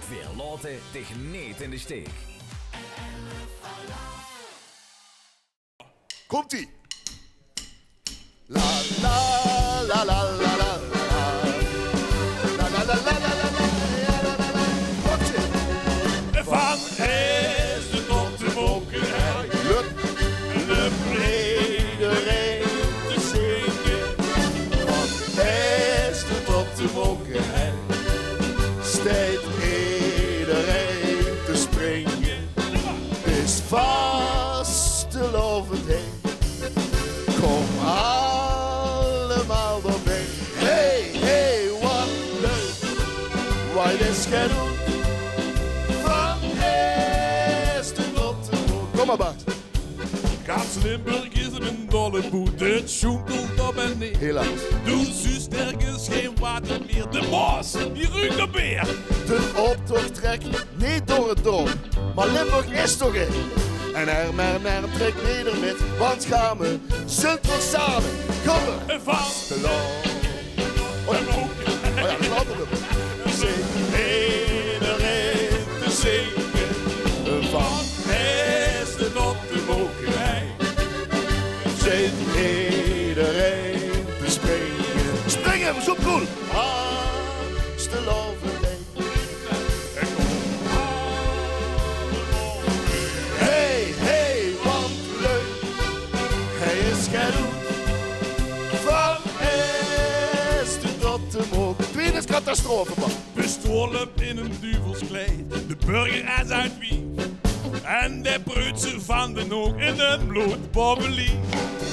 Wir laten dich niet in de steek. Komt-ie. La la la la la la la. La la la la la la la. Komt-ie. Van Heesden tot de Mokerij. Lup iedereen te zingen. Van Heesden tot de Mokerij. Steekt iedereen te springen. Is vastelovend heen. Kom allemaal erbij. Hey, hey, wat leuk. Wat is genoeg. Van Heesden tot de Mokerij. Kom maar, Bart. Kaatsen Limburg is een dolle boet. Het schoentelt op en neer. Helaas. Doe zus ergens geen water meer. De baas, die ruikt de beer. De optocht trekt niet door het dorp, maar Limburg is toch in. En er trekt neder met, want gaan we zult toch samen. Kom er. En vast De land. Oh ja, oh ja, dat is altijd op. Zing iedereen te zingen. Van Heesden tot de Mokerij. zit iedereen te springen. Springen, zo cool. Vastelovend. Hey, hey, wat leuk. Hij is genoeg. Van Heesden tot de Mokerij. Tweede is catastrofe, man. Bestolen in een duvelskleed. De burger is uit Wien. En de preutse van de Nook in een bloedbobbelie.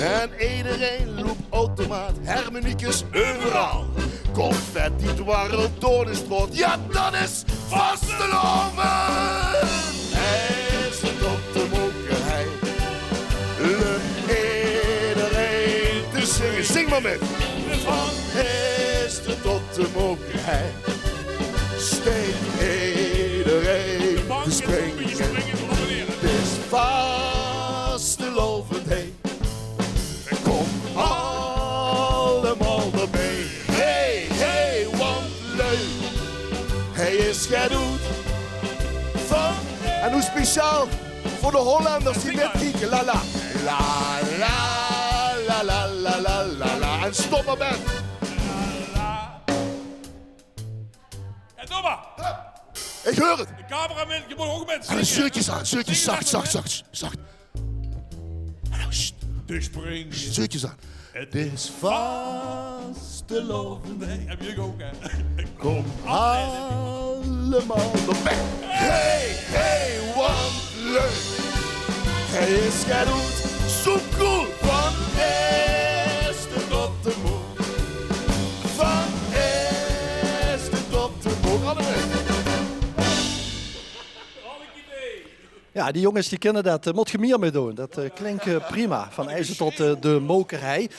En iedereen loopt automaat, harmoniekjes overal. Confetti dwarrelt door de stroot, ja dat is vasteloven. Heesden tot de Mokerij, lukt iedereen te zingen. Zing maar met. Van Heesden tot de Mokerij, steekt iedereen te springen. Het is vastelovend heen. Kom allemaal erbij. Hey, hey, wat leuk. Hij is genoeg van. En hoe speciaal voor de Hollanders die net kieken. La la. La la la la la la la la. En stop maar met. En doe maar. Ik hoor het. De cameraman, je moet ook mensen En zingen. zeurtjes aan, zeurtjes zacht, zacht, zacht, zacht. En nou, sst, De spring. zeurtjes aan. Het is vastelovend heen. Heb je ook, hè? Kom allemaal erbij. Hey, hey, wat leuk. Hij is genoeg, zo cool. Van Heesden tot de Moek. Van Heesden tot de Moek. Allemaal. Ja, die jongens die kennen dat. Moet je meer mee doen. Dat klinkt prima. Van IJzer tot de Mokerij.